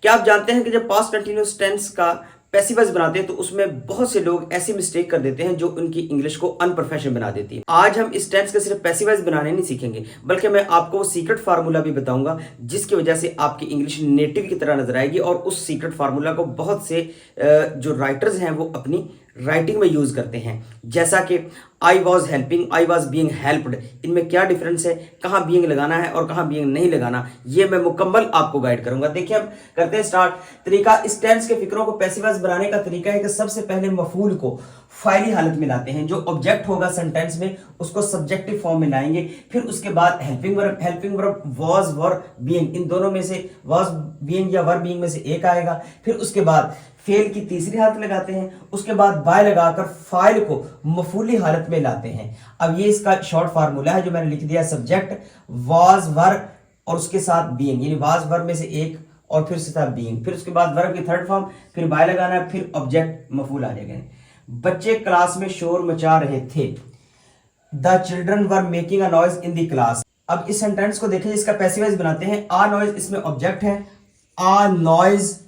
क्या आप जानते हैं कि जब पास्ट कंटिन्यूअस टेंस का पैसिव वॉइस बनाते हैं तो उसमें बहुत से लोग ऐसी मिस्टेक कर देते हैं जो उनकी इंग्लिश को अनप्रोफेशनल बना देती है। आज हम इस टेंस का सिर्फ पैसिव वॉइस बनाने नहीं सीखेंगे, बल्कि मैं आपको वो सीक्रेट फार्मूला भी बताऊंगा जिसकी वजह से आपकी इंग्लिश नेटिव की तरह नजर आएगी। और उस सीक्रेट फार्मूला को बहुत से जो राइटर्स हैं वो अपनी राइटिंग में यूज करते हैं, जैसा कि I was helping, I was being helped. इनमें क्या डिफरेंस है, कहाँ बीइंग लगाना है और कहाँ बीइंग नहीं लगाना, ये मैं मुकम्मल आपको गाइड करूंगा। देखिए अब करते हैं स्टार्ट। तरीका इस टेंस के फिक्रों को पैसिव वॉइस बनाने का तरीका है कि सबसे पहले मफूल को फाइली हालत में लाते हैं। जो ऑब्जेक्ट होगा सेंटेंस में उसको सब्जेक्टिव फॉर्म में लाएंगे। फिर उसके बाद helping verb was were being, इन दोनों में से वॉज बीइंग या वर बीइंग में से एक आएगा। फिर उसके बाद फेल की तीसरी हालत लगाते हैं। उसके बाद बाय लगाकर फाइल को मफूली हालत में लाते हैं। अब ये इसका शॉर्ट फार्मूला है जो मैंने लिख दिया, सब्जेक्ट वाज वर और उसके साथ बीइंग, यानी वाज वर में से एक और फिर उसके साथ बीइंग, फिर उसके बाद वर्ब की थर्ड फॉर्म, फिर बाय लगाना है, फिर ऑब्जेक्ट मफूल आ जाएगा। बच्चे क्लास में शोर मचा रहे थे। The children were making a noise in the class. अब इस सेंटेंस को देखें, इसका पैसिव वॉइस बनाते हैं। आ नॉइज इसमें ऑब्जेक्ट है, आ नॉइज।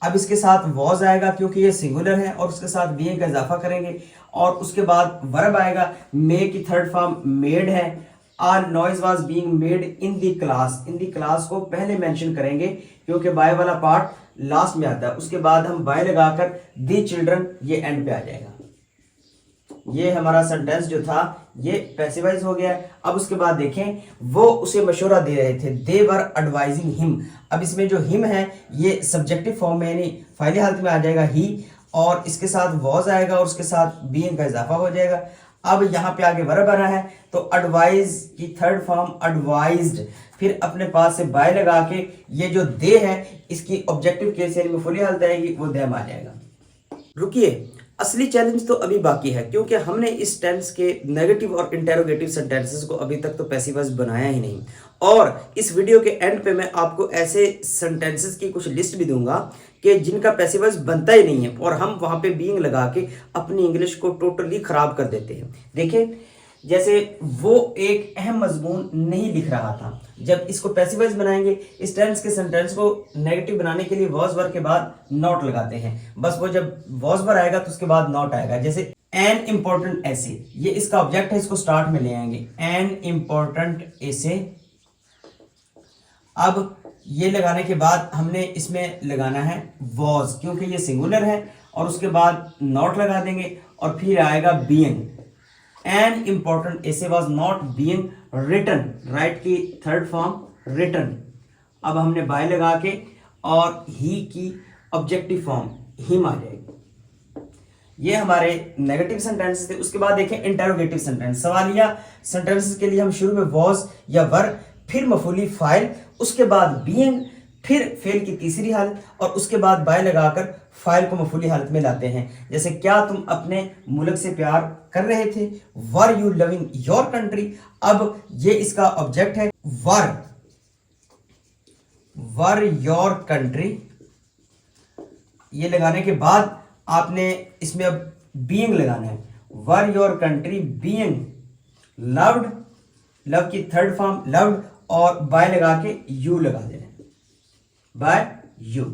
अब इसके साथ वॉज आएगा क्योंकि ये सिंगुलर है और उसके साथ बीइंग का इजाफा करेंगे। और उसके बाद वर्ब आएगा, मे की थर्ड फॉर्म मेड है। A noise was being made in the class. In the class को पहले मेंशन करेंगे क्योंकि बाय वाला पार्ट लास्ट में आता है। उसके बाद हम बाय लगाकर द चिल्ड्रन, ये एंड पे आ जाएगा। ये हमारा सेंटेंस जो था ये पैसिवाइज हो गया। अब उसके बाद देखें, वो उसे मशवरा दे रहे थे। दे वर एडवाइजिंग हिम। अब इसमें जो हिम है ये सब्जेक्टिव फॉर्म में यानी फाइली हालत में आ जाएगा ही, और इसके साथ वॉज आएगा और उसके साथ बीइंग का इजाफा हो जाएगा। अब यहाँ पे आगे वर्ब बना है तो एडवाइज की थर्ड फॉर्म एडवाइज्ड, फिर अपने पास से बाय लगा के ये जो दे है इसकी ऑब्जेक्टिव केस यानी मफूली हालत आएगी, वो देम आ जाएगा। रुकिए, असली चैलेंज तो अभी बाकी है क्योंकि हमने इस टेंस के नेगेटिव और इंटेरोगेटिव सेंटेंसेस को अभी तक तो पैसिव वॉइस बनाया ही नहीं। और इस वीडियो के एंड पे मैं आपको ऐसे सेंटेंसेस की कुछ लिस्ट भी दूंगा कि जिनका पैसिव वॉइस बनता ही नहीं है और हम वहां पे बीइंग लगा के अपनी इंग्लिश को टोटली खराब कर देते हैं। देखिए, जैसे वो एक अहम मजमून नहीं लिख रहा था। जब इसको पैसिव वॉइस बनाएंगे, इस टेंस के सेंटेंस को नेगेटिव बनाने के लिए वॉज वर के बाद नॉट लगाते हैं। बस वो जब वॉज वर आएगा तो उसके बाद नॉट आएगा। जैसे एन इंपॉर्टेंट ऐसे, ये इसका ऑब्जेक्ट है, इसको स्टार्ट में ले आएंगे, एन इंपॉर्टेंट ऐसे। अब ये लगाने के बाद हमने इसमें लगाना है वॉज क्योंकि ये सिंगुलर है, और उसके बाद नॉट लगा देंगे और फिर आएगा बीइंग। एन इंपॉर्टेंट ऐसे was not being written, right की थर्ड फॉर्म रिटन। अब हमने बाय लगा के और ही की ऑब्जेक्टिव फॉर्म हिम आ जाएगी। ये हमारे नेगेटिव सेंटेंसेस थे। उसके बाद देखें इंटेरोगेटिव सेंटेंस, सवालिया सेंटेंसेस के लिए हम शुरू में वॉज या वर, फिर मफूली फाइल, उसके बाद बीइंग, फिर फेल की तीसरी हालत और उसके बाद बाय लगाकर फाइल को मफूली हालत में लाते हैं। जैसे क्या तुम अपने मुल्क से प्यार कर रहे थे, were you loving your country. अब ये इसका ऑब्जेक्ट है, वर योर कंट्री। ये लगाने के बाद आपने इसमें अब बीइंग लगाना है, were your country being loved, love की थर्ड फॉर्म लव्ड, और बाय लगा के यू लगा देना, बाय यू।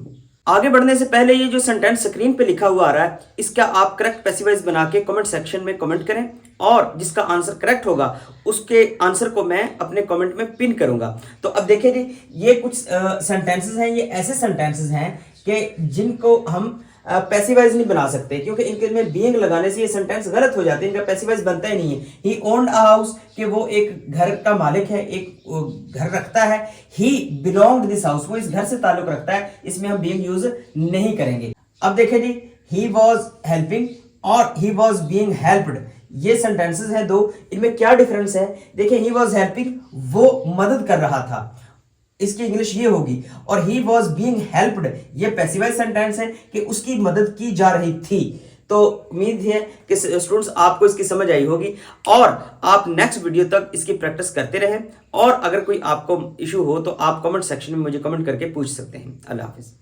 आगे बढ़ने से पहले ये जो सेंटेंस स्क्रीन पे लिखा हुआ आ रहा है, इसका आप करेक्ट पैसिव वॉइस बना के कमेंट सेक्शन में कमेंट करें, और जिसका आंसर करेक्ट होगा उसके आंसर को मैं अपने कमेंट में पिन करूंगा। तो अब देखिए जी, ये कुछ सेंटेंसेस हैं, ये ऐसे सेंटेंसेस हैं कि जिनको हम पैसिव वॉइस नहीं बना सकते क्योंकि इनके में बीइंग लगाने से ये सेंटेंस गलत हो जाते हैं, इनका पैसिव वॉइस बनता ही नहीं है। ही ओन्ड अ हाउस, कि वो एक घर का मालिक है, एक घर रखता है। ही बिलोंग्ड दिस हाउस, वो इस घर से ताल्लुक रखता है, इसमें हम बीइंग यूज नहीं करेंगे। अब देखिए जी, ही वॉज हेल्पिंग और ही वॉज बीइंग हेल्प्ड, ये सेंटेंसेस हैं दो, इनमें क्या डिफरेंस है? देखिए, ही वॉज हेल्पिंग, वो मदद कर रहा था, इसकी इंग्लिश ये होगी, और ही वॉज बीइंग हेल्प्ड ये पैसिव सेंटेंस है कि उसकी मदद की जा रही थी। तो उम्मीद है कि स्टूडेंट्स आपको इसकी समझ आई होगी और आप नेक्स्ट वीडियो तक इसकी प्रैक्टिस करते रहें। और अगर कोई आपको इशू हो तो आप कमेंट सेक्शन में मुझे कमेंट करके पूछ सकते हैं। अल्लाह हाफिज।